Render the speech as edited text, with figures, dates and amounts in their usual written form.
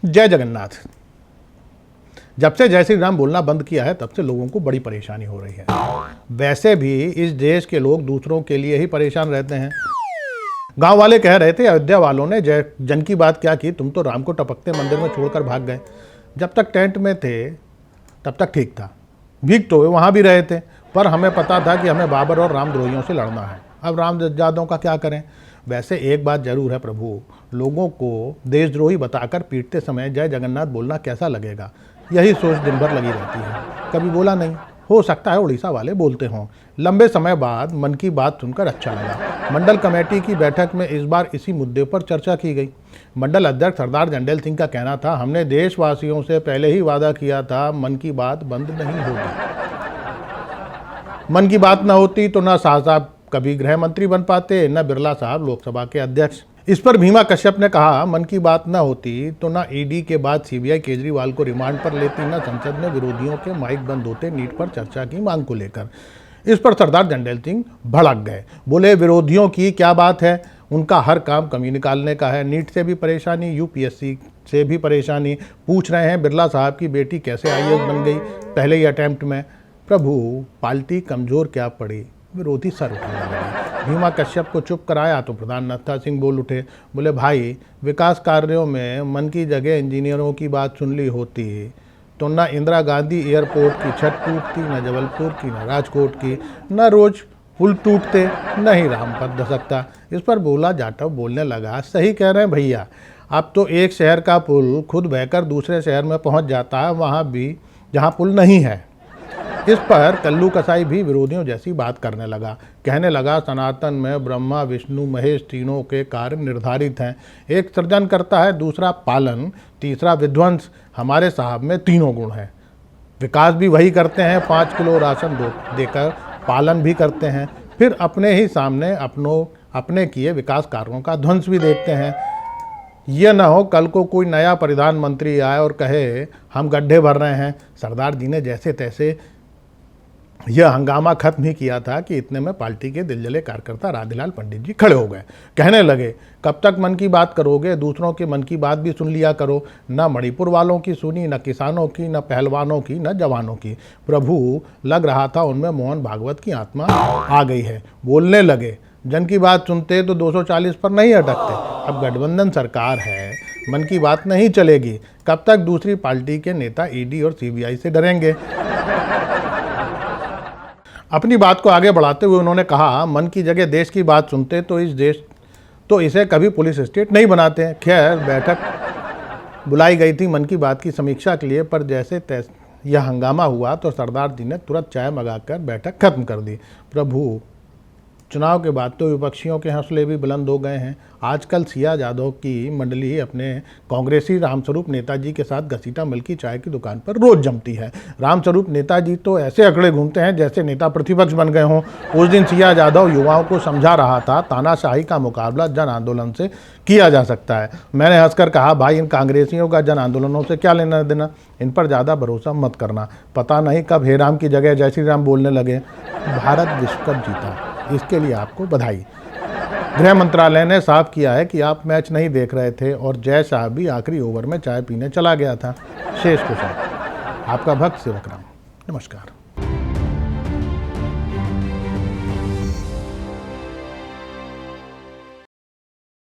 जय जगन्नाथ। जब से जय श्री राम बोलना बंद किया है तब से लोगों को बड़ी परेशानी हो रही है। वैसे भी इस देश के लोग दूसरों के लिए ही परेशान रहते हैं। गांव वाले कह रहे थे अयोध्या वालों ने जय जन की बात क्या की, तुम तो राम को टपकते मंदिर में छोड़कर भाग गए। जब तक टेंट में थे तब तक ठीक था, भीग तो वहाँ भी रहे थे, पर हमें पता था कि हमें बाबर और रामद्रोहियों से लड़ना है। अब राम जादों का क्या करें। वैसे एक बात जरूर है प्रभु, लोगों को देशद्रोही बताकर पीटते समय जय जगन्नाथ बोलना कैसा लगेगा, यही सोच दिन भर लगी रहती है। कभी बोला नहीं, हो सकता है उड़ीसा वाले बोलते हों। लंबे समय बाद मन की बात सुनकर अच्छा लगा। मंडल कमेटी की बैठक में इस बार इसी मुद्दे पर चर्चा की गई। मंडल अध्यक्ष सरदार जंडेल सिंह का कहना था, हमने देशवासियों से पहले ही वादा किया था, मन की बात बंद नहीं होगी। मन की बात न होती तो न शाह साहब कभी गृह मंत्री बन पाते, न बिरला साहब लोकसभा के अध्यक्ष। इस पर भीमा कश्यप ने कहा, मन की बात न होती तो न ईडी के बाद सीबीआई केजरीवाल को रिमांड पर लेती, न संसद में विरोधियों के माइक बंद होते नीट पर चर्चा की मांग को लेकर। इस पर सरदार जंडेल सिंह भड़क गए, बोले विरोधियों की क्या बात है, उनका हर काम कमी निकालने का है। नीट से भी परेशानी, यूपीएससी से भी परेशानी, पूछ रहे हैं बिरला साहब की बेटी कैसे आईएएस बन गई पहले ही अटेम्प्ट में। प्रभु पार्टी कमजोर क्या पड़ी, विरोधी सर उठाने लगे। भीमा कश्यप को चुप कराया तो प्रधान नत्था सिंह बोल उठे, बोले भाई विकास कार्यों में मन की जगह इंजीनियरों की बात सुन ली होती तो न इंदिरा गांधी एयरपोर्ट की छत टूटती, न जबलपुर की, न राजकोट की, न रोज पुल टूटते, न ही राम पथ दसकता। इस पर बोला जाटव बोलने लगा, सही कह रहे हैं भैया, अब तो एक शहर का पुल खुद बहकर दूसरे शहर में पहुंच जाता है, वहां भी जहां पुल नहीं है। इस पर कल्लू कसाई भी विरोधियों जैसी बात करने लगा, कहने लगा सनातन में ब्रह्मा विष्णु महेश तीनों के कार्य निर्धारित हैं, एक सृजन करता है, दूसरा पालन, तीसरा विध्वंस। हमारे साहब में तीनों गुण हैं, विकास भी वही करते हैं, 5 किलो राशन देकर पालन भी करते हैं, फिर अपने ही सामने अपने किए विकास कार्यों का ध्वंस भी देखते हैं। यह न हो कल को कोई नया प्रधानमंत्री आए और कहे हम गड्ढे भर रहे हैं। सरदार जी ने जैसे तैसे यह हंगामा खत्म ही किया था कि इतने में पार्टी के दिलजले कार्यकर्ता राधेलाल पंडित जी खड़े हो गए, कहने लगे कब तक मन की बात करोगे, दूसरों के मन की बात भी सुन लिया करो। न मणिपुर वालों की सुनी, न किसानों की, न पहलवानों की, न जवानों की। प्रभु लग रहा था उनमें मोहन भागवत की आत्मा आ गई है। बोलने लगे, जन की बात सुनते तो 240 पर नहीं अटकते, अब गठबंधन सरकार है, मन की बात नहीं चलेगी। कब तक दूसरी पार्टी के नेता ईडी और सीबीआई से डरेंगे। अपनी बात को आगे बढ़ाते हुए उन्होंने कहा, मन की जगह देश की बात सुनते तो इसे कभी पुलिस स्टेट नहीं बनाते। खैर बैठक बुलाई गई थी मन की बात की समीक्षा के लिए, पर जैसे तैसे यह हंगामा हुआ तो सरदार जी ने तुरंत चाय मंगाकर बैठक खत्म कर दी। प्रभु चुनाव के बाद तो विपक्षियों के हौसले भी बुलंद हो गए हैं। आजकल सिया यादव की मंडली ही अपने कांग्रेसी रामस्वरूप नेताजी के साथ घसीटा मिल की चाय की दुकान पर रोज जमती है। रामस्वरूप नेताजी तो ऐसे अकड़े घूमते हैं जैसे नेता प्रतिपक्ष बन गए हों। उस दिन सिया यादव युवाओं को समझा रहा था, तानाशाही का मुकाबला जन आंदोलन से किया जा सकता है। मैंने हंसकर कहा, भाई इन कांग्रेसियों का जन आंदोलनों से क्या लेना देना, इन पर ज़्यादा भरोसा मत करना, पता नहीं कब हे राम की जगह जय श्री राम बोलने लगे। भारत विश्व कप जीता, इसके लिए आपको बधाई। गृह मंत्रालय ने साफ किया है कि आप मैच नहीं देख रहे थे और जय शाह भी आखिरी ओवर में चाय पीने चला गया था। शेष कुशल। आपका भक्त सेवक राम। नमस्कार।